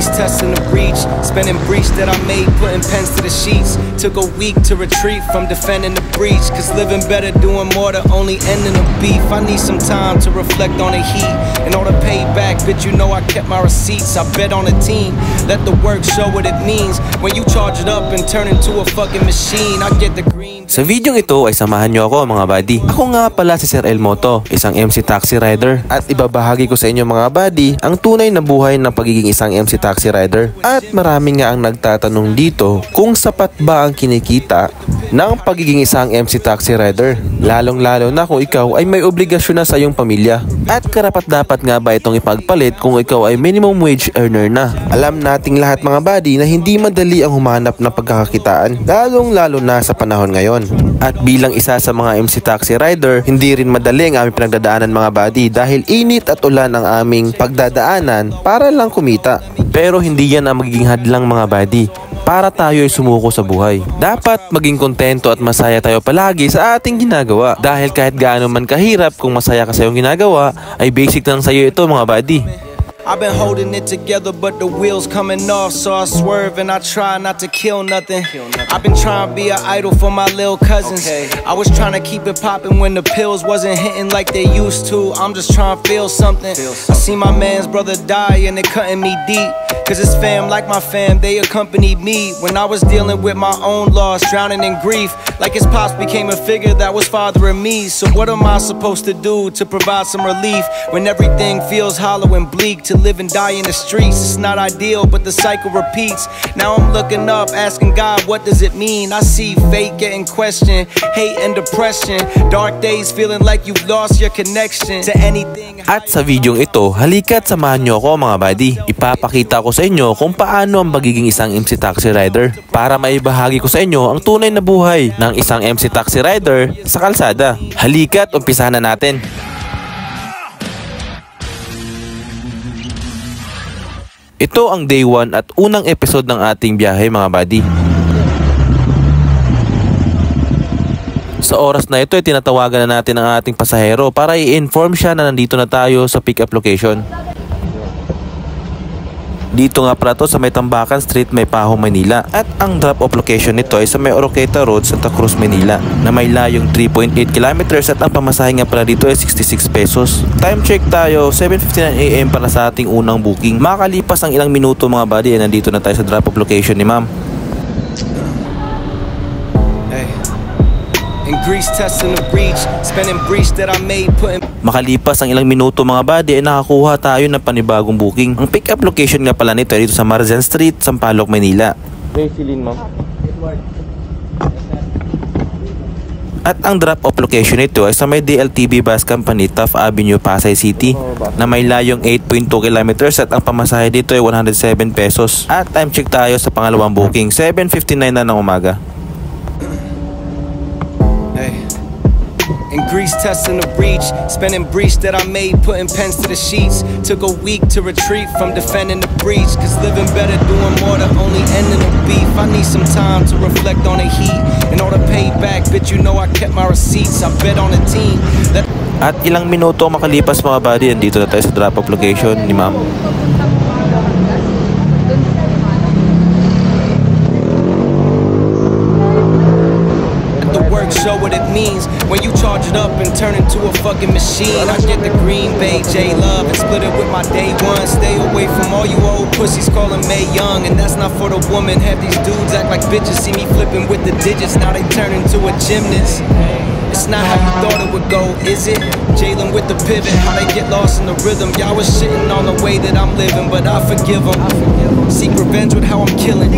Grease testing the breach, spinning breach that I made, putting pens to the sheets. Took a week to retreat from defending the breach, cause living better, doing more, the only ending of beef. I need some time to reflect on the heat and all the payback, bitch, you know I kept my receipts. I bet on a team, let the work show what it means. When you charge it up and turn into a fucking machine, I get the green. Sa videong ito ay samahan nyo ako mga buddy. Ako nga pala si Sir Elmoto, isang MC taxi rider, at ibabahagi ko sa inyo mga buddy ang tunay na buhay ng pagiging isang MC taxi rider. At marami nga ang nagtatanong dito kung sapat ba ang kinikita ng pagiging isang MC taxi rider, lalong-lalo na kung ikaw ay may obligasyon na sa iyong pamilya. At karapat-dapat nga ba itong ipagpalit kung ikaw ay minimum wage earner na? Alam nating lahat mga buddy na hindi madali ang humanap ng pagkakakitaan, lalong-lalo na sa panahon ngayon. At bilang isa sa mga MC taxi rider, hindi rin madali ang aming pinagdadaanan mga buddy dahil init at ulan ang aming pagdadaanan para lang kumita. Pero hindi yan ang magiging hadlang mga buddy para tayo ay sumuko sa buhay. Dapat maging kontento at masaya tayo palagi sa ating ginagawa. Dahil kahit gaano man kahirap, kung masaya ka sa iyong ginagawa, ay basic lang sa iyo ito mga buddy. I've been holding it together, but the wheels coming off, so I swerve and I try not to kill nothing. I've been trying to be an idol for my little cousins. I was trying to keep it popping when the pills wasn't hitting like they used to. I'm just trying to feel something. I see my man's brother die and it cutting me deep. Cause it's fam like my fam, they accompanied me when I was dealing with my own loss, drowning in grief. Like his pops became a figure that was fathering me. So what am I supposed to do to provide some relief when everything feels hollow and bleak? To live and die in the streets, it's not ideal, but the cycle repeats. Now I'm looking up, asking God, what does it mean? I see fate getting questioned, hate and depression, dark days feeling like you've lost your connection to anything. At sa videong ito, halika't samahan nyo ako mga buddy. Ipapakita ko sa inyo kung paano ang pagiging isang MC taxi rider para maibahagi ko sa inyo ang tunay na buhay ng isang MC taxi rider sa kalsada. Halika't umpisahan na natin. Ito ang day 1 at unang episode ng ating biyahe mga buddy. Sa oras na ito ay tinatawagan na natin ang ating pasahero para i-inform siya na nandito na tayo sa pick-up location. Dito nga pala to sa may Tambakan Street, may Paho, Manila. At ang drop-off location nito ay sa may Oroqueta Road, Santa Cruz, Manila, na may layong 3.8 kilometers at ang pamasahe nga pala dito ay 66 pesos. Time check tayo, 7:59 AM para sa ating unang booking. Makalipas ang ilang minuto mga buddy ay nandito na tayo sa drop-off location ni ma'am. Grease testing the breach, spinning breach that I made, putting. Makalipas ang ilang minuto mga buddy ay nakakuha tayo ng panibagong booking. Ang pick-up location nga pala nito ay dito sa Marzan Street, Sampaloc, Manila. Racylin ma'am. At ang drop-off location nito ay sa may DLTV Bus Company, Taft Avenue, Pasay City, na may layong 8.2 kilometers at ang pamasahe dito ay 107 pesos. At time check tayo sa pangalawang booking, 7:59 na ng umaga. And grease testing the breach, spinning breach that I made, putting pens to the sheets. Took a week to retreat from defending the breach, cause living better, doing more, the only ending of beef. I need some time to reflect on the heat and all the payback, bitch, you know I kept my receipts. I bet on a team. At ilang minuto makalipas mga buddy, andito na tayo sa drop-off location ni ma'am. Show what it means when you charge it up and turn into a fucking machine. I get the Green Bay J-Love and split it with my day one. Stay away from all you old pussies calling May Young, and that's not for the woman. Have these dudes act like bitches, see me flipping with the digits, now they turn into a gymnast. It's not how you thought it would go, is it? Jalen with the pivot, how they get lost in the rhythm. Y'all was shitting on the way that I'm living, but I forgive them. Seek revenge with how I'm killing.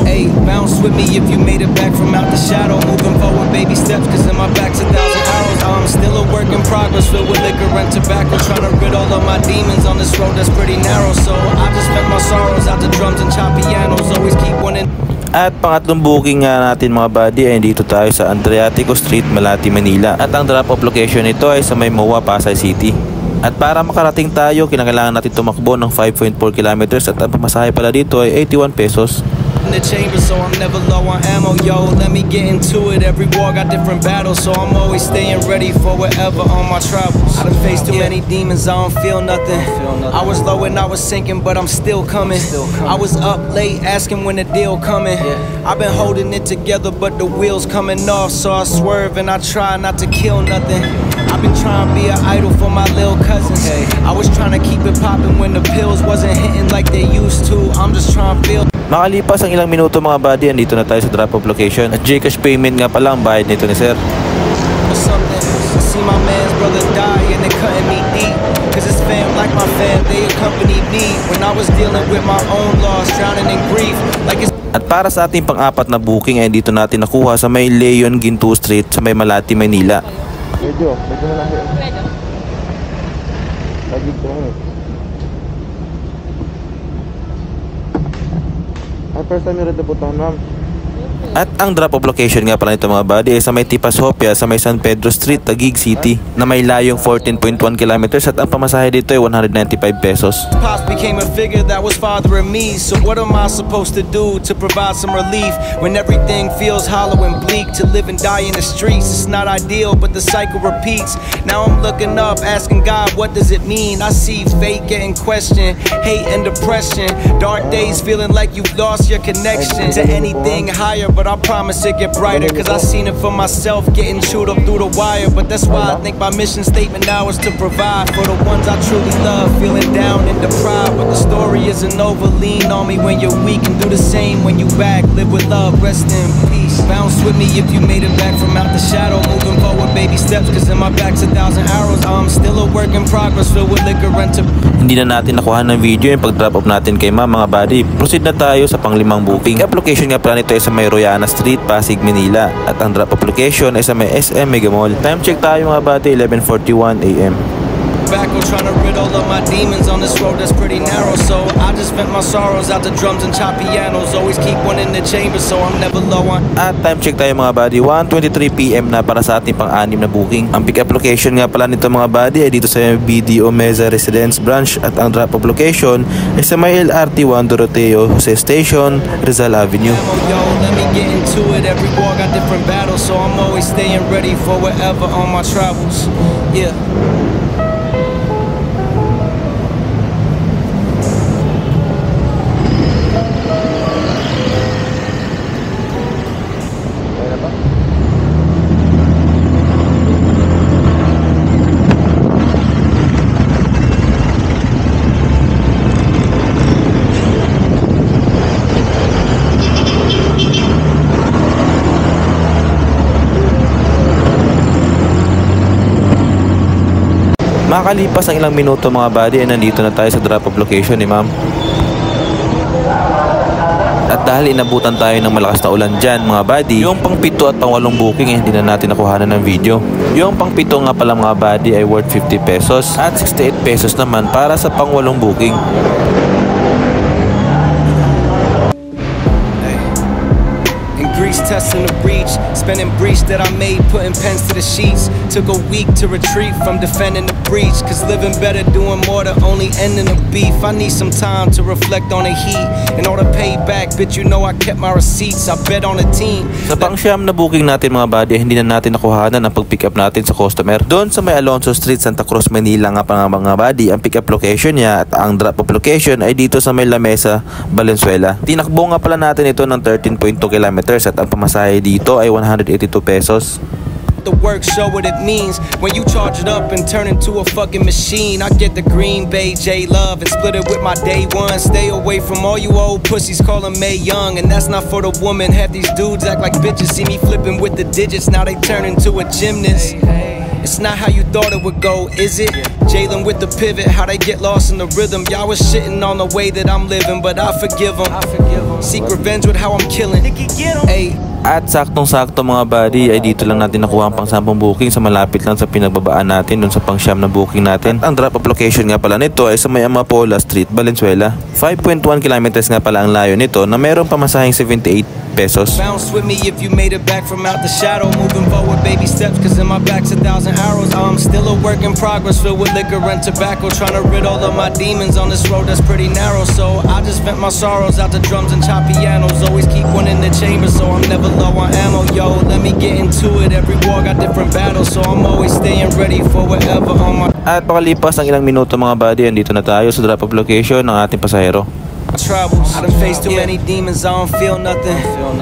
Hey, bounce with me if you made it back from out the shadow. Moving forward, baby steps, cause in my back's 1,000 arrows. I'm still a work in progress, filled with liquor and tobacco. Trying to rid all of my demons on this road that's pretty narrow. So I just vent my sorrows out to drums and chop pianos. Always keep one in. At pangatlong booking nga natin mga buddy ay dito tayo sa Adriatico Street, Malati, Manila. At ang drop-off location nito ay sa may MOA, Pasay City. At para makarating tayo, kinakailangan natin tumakbo ng 5.4 kilometers at ang pamasahe pala dito ay 81 pesos. in the chamber, so I'm never low on ammo, yo. Let me get into it. Every war got different battles, so I'm always staying ready for whatever on my travels. I done faced too many demons, I don't feel nothing. I was low and I was sinking, but I'm still coming. I was up late asking when the deal coming. I've been holding it together, but the wheels coming off, so I swerve and I try not to kill nothing. I've been trying to be an idol for my little cousins. I was trying to keep it popping when the pills wasn't hitting like they used to. I'm just trying to feel. Makalipas ang ilang minuto mga buddy, andito na tayo sa drop-off location. At Gcash payment nga pala ang bayad nito ni sir. I see my man's brother die and they cutting me deep. Cause it's fam like my fam, they accompanied me when I was dealing with my own loss, drowning in grief. Like it's. At para sa ating pang-apat na booking ay dito natin nakuha sa may Leon Ginto Street sa may Malati, Maynila. Medyo na lang. Lagi ko lang. First time you read the button, ma'am. At ang drop-off location nga pala nito mga buddy ay sa may Tipasopia sa may San Pedro Street, Taguig City na may layong 14.1 kilometers at ang pamasahe dito ay 195 pesos. Pops became a figure that was fathering me, so what am I supposed to do to provide some relief when everything feels hollow and bleak? To live and die in the streets, it's not ideal, but the cycle repeats. Now I'm looking up, asking God, what does it mean? I see fate getting questioned, hate and depression, dark days feeling like you've lost your connection to anything higher, but I promise it get brighter. Cause I seen it for myself getting chewed up through the wire. But that's why I think my mission statement now is to provide for the ones I truly love, feeling down and deprived. But the story isn't over, lean on me when you're weak and do the same when you back. Live with love, rest in peace. Bounce with me if you made it back from out the shadow. Moving forward baby steps, cause in my back's 1,000 arrows. I'm still a work in progress filled with liquor and to. Hindi na natin nakuha ng video yung pag-drop off natin kay ma'am mga buddy. Proceed na tayo sa pang-limang booking. Application nga pala nito ay sa may Royana Street, Pasig, Manila. At ang drop off location ay sa may SM Mega Mall. Time check tayo mga buddy, 11:41 AM. Back on trying to rid all of my demons on this road that's pretty narrow, so I just vent my sorrows out to drums and chop pianos. Always keep one in the chamber, so I'm never low on. At time check tayo mga buddy, 1:23 PM na para sa ating pang-anim na booking. Ang pick up location nga pala nito mga buddy ay dito sa BDO Meza Residence Branch at ang drop off location ay sa may LRT 1 Doroteo Jose Station, Rizal Avenue. Yo, let me get into it. Every war got different battles, so I'm always staying ready for whatever on my travels. Yeah. Makalipas ang ilang minuto mga buddy ay nandito na tayo sa drop-off location ni ma'am. At dahil inabutan tayo ng malakas na ulan dyan mga buddy, yung pang 7 at pang 8 booking ay hindi na natin nakuhanan ng video. Yung pang 7 nga pala mga buddy ay worth 50 pesos at 68 pesos naman para sa pang 8 booking. Grease testing the breach, spending breach that I made, putting pens to the sheets. Took a week to retreat from defending the breach, cause living better, doing more, the only ending the beef. I need some time to reflect on the heat, in order to pay back, bitch you know I kept my receipts, I bet on the team. Sa pang-siyam na booking natin mga buddy, hindi na natin nakuhanan ang pag-pick up natin sa customer. Doon sa may Alonso Street, Santa Cruz, Manila nga pa nga mga buddy, ang pick up location niya at ang drop off location ay dito sa may La Mesa, Valenzuela. Tinakbo nga pala natin ito ng 13.2 kilometers at ang pamasahe dito ay 182 pesos. The work show what it means when you charge it up and turn into a fucking machine. I get the Green Bay J Love and split it with my day one. Stay away from all you old pussies calling May Young, and that's not for the woman. Have these dudes act like bitches, see me flipping with the digits, now they turn into a gymnast. It's not how you thought it would go, is it? Jalen with the pivot, how they get lost in the rhythm. Y'all was shitting on the way that I'm living, but I forgive them. Seek revenge with how I'm killing. Ay. At saktong-sakto mga buddy ay dito lang natin nakuha ang pang 10 booking sa malapit lang sa pinagbabaan natin dun sa pang 9 na booking natin. At ang drop-off location nga pala nito ay sa may Amapola Street, Valenzuela. 5.1 kilometers nga pala ang layo nito na mayroong pamasaheng 78 pesos. Bounce with me if you made it back from out the shadow. Moving forward, baby steps, cause in my back's 1,000 arrows. I'm still a work in progress, filled with liquor and tobacco. Trying to rid all of my demons on this road that's pretty narrow. So I just vent my sorrows out to drums and chop pianos. Always keep one in the chamber, so I'm never low on ammo. Yo, let me get into it. Every war got different battles, so I'm always staying ready for whatever on my At pakalipas ng ilang minuto mga buddy, andito na tayo sa drop-off location ng ating pasahero. travels. I done faced too many demons, I don't feel nothing.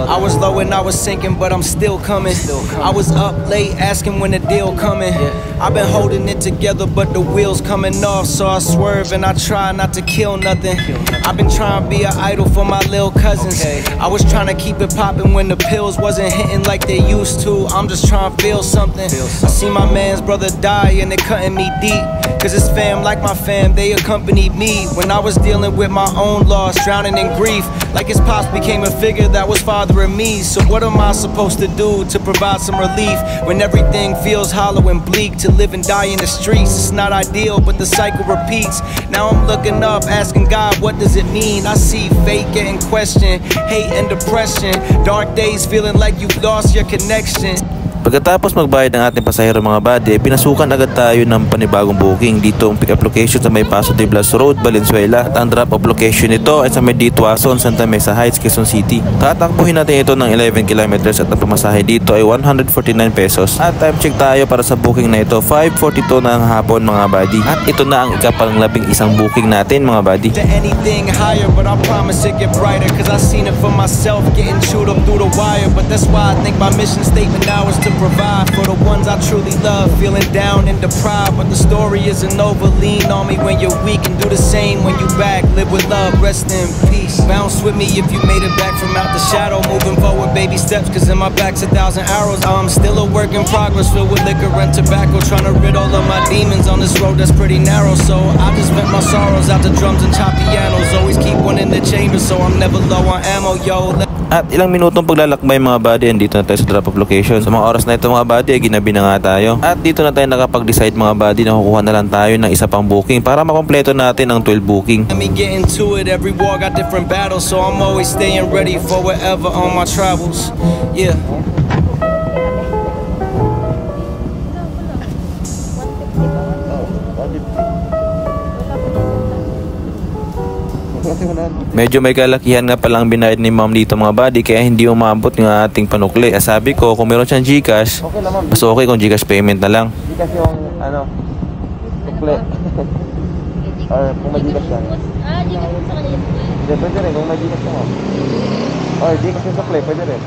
I was low and I was sinking, but I'm still coming. I was up late asking when the deal coming. I've been holding it together, but the wheels coming off, so I swerve and I try not to kill nothing. I've been trying to be an idol for my little cousins. I was trying to keep it popping when the pills wasn't hitting like they used to. I'm just trying to feel something. I see my man's brother die and it cutting me deep. Cause it's fam like my fam, they accompanied me when I was dealing with my own loss, drowning in grief. Like his pops became a figure that was fathering me. So what am I supposed to do to provide some relief when everything feels hollow and bleak? To live and die in the streets, it's not ideal, but the cycle repeats. Now I'm looking up, asking God, what does it mean? I see fate getting questioned, hate and depression, dark days feeling like you've lost your connection. Pagkatapos magbayad ng ating pasahero mga buddy, pinasukan agad tayo ng panibagong booking dito ang pick-up location sa may Paso de Blas Road, Valenzuela. At ang drop-off location nito ay sa may Dituason, Santa Mesa Heights, Quezon City. Tatakbuhin natin ito ng 11 kilometers at ang pamasahe dito ay 149 pesos. At time check tayo para sa booking na ito, 5:42 na ang hapon mga buddy. At ito na ang ika-11 booking natin mga buddy. To anything higher, but I promise it get brighter. Cause I seen it for myself, getting chewed up through the wire. But that's why I think my mission statement now is to provide for the ones I truly love, feeling down and deprived, but the story isn't over. Lean on me when you're weak and do the same when you back. Live with love, rest in peace. Bounce with me if you made it back from out the shadow. Moving forward, baby steps, cause in my back's 1,000 arrows. I'm still a work in progress, filled with liquor and tobacco. Trying to rid all of my demons on this road that's pretty narrow. So I just vent my sorrows out to drums and chop pianos. Always keep one in the chamber, so I'm never low on ammo, yo. At ilang minutong paglalakbay mga buddy, andito na tayo sa drop-off location. Sa mga oras na ito mga buddy, ay ginabi na nga tayo. At dito na tayo nakapag-decide mga buddy na kukuha na lang tayo ng isa pang booking para makompleto natin ang 12 booking. Let me get into it, every war got different battles, so I'm always staying ready for whatever on my travels. Yeah. Medyo may kalakihan nga palang binayad ni ma'am dito mga buddy, kaya hindi umabot ng ating panukli. Sabi ko kung meron siyang Gcash, mas okay kung Gcash payment na lang. Gcash yung sukle. Or kung may Gcash yan. Gcash sa kanila. Hindi, pwede rin kung may Gcash mo. Or Gcash yung sukle, pwede rin.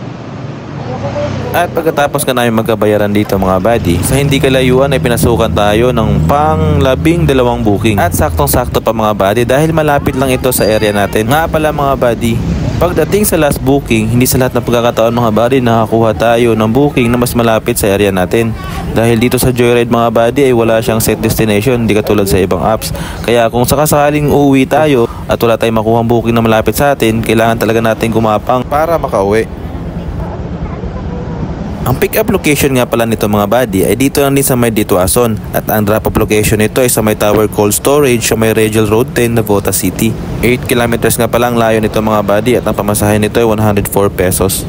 At pagkatapos ka namin magkabayaran dito mga buddy, sa hindi kalayuan ay pinasukan tayo ng pang-12 booking. At saktong-sakto pa mga buddy dahil malapit lang ito sa area natin. Nga pala mga buddy, pagdating sa last booking, hindi sa lahat ng pagkakataon mga buddy nakakuha tayo ng booking na mas malapit sa area natin. Dahil dito sa Joyride mga buddy ay wala siyang set destination, hindi katulad sa ibang apps. Kaya kung sakasakaling uuwi tayo at wala tayong makuha booking na malapit sa atin, kailangan talaga natin gumapang para makauwi. Ang pick-up location nga pala nito mga buddy ay dito lang din sa may Dituason. At ang drop-off location nito ay sa may Tower Cold Storage sa may Regal Road 10, Navotas City. 8 kilometers nga pala ang layo nito mga buddy at ang pamasahe nito ay 104 pesos.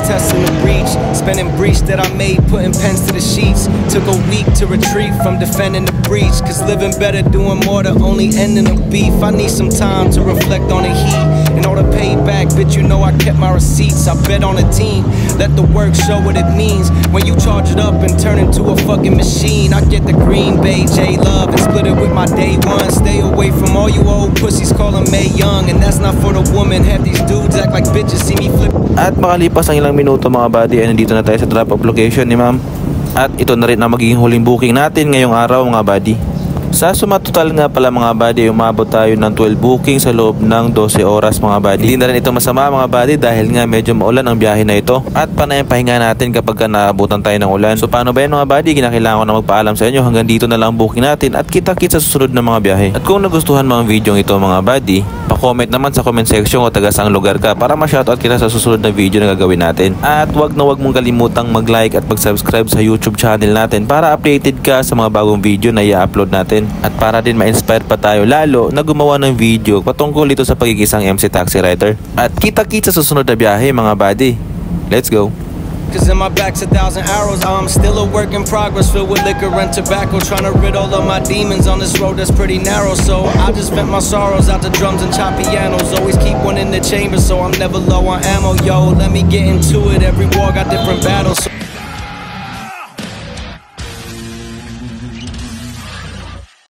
Testing the breach, spending breach that I made, putting pens to the sheets. Took a week to retreat from defending the breach, cause living better, doing more, the only ending of beef. I need some time to reflect on the heat in order to pay back, bitch, you know I kept my receipts. I bet on a team, let the work show what it means. When you charge it up and turn into a fucking machine, I get the Green Bay J-Love and split it with my day one. Stay away from all you old pussies calling May Young, and that's not for the woman. Have these dudes act like bitches, see me flip. At makalipas ang ilang minuto mga buddy ay nandito na tayo sa drop-off location ni ma'am. At ito na rin ang magiging huling booking natin ngayong araw mga buddy. Sa sumatotal nga pala mga buddy, umabot tayo ng 12 booking sa loob ng 12 oras mga buddy. Hindi na rin ito masama mga buddy dahil nga medyo maulan ang biyahe na ito at panay ang pahinga natin kapag naabutan tayo ng ulan. So paano ba yan mga buddy? Kinakailangan ko na magpaalam sa inyo. Hanggang dito na lang ang booking natin at kita-kits sa susunod na mga biyahe. At kung nagustuhan mo ang video ito mga buddy, pa-comment naman sa comment section o taga saang lugar ka para ma-shoutout kita sa susunod na video na gagawin natin. At wag mong kalimutang mag-like at mag-subscribe sa YouTube channel natin para updated ka sa mga bagong video na i-upload natin. At para din ma-inspire pa tayo lalo na gumawa ng video patungkol dito sa pagiging isang MC taxi rider. At kita-kits sa susunod na biyahe mga buddy. Let's go! Cause in my back's 1,000 arrows. I'm still a work in progress, filled with liquor and tobacco, trying to rid all of my demons on this road that's pretty narrow. So I just vent my sorrows out to drums and chop pianos. Always keep one in the chamber so I'm never low on ammo. Yo, let me get into it. Every war got different battles.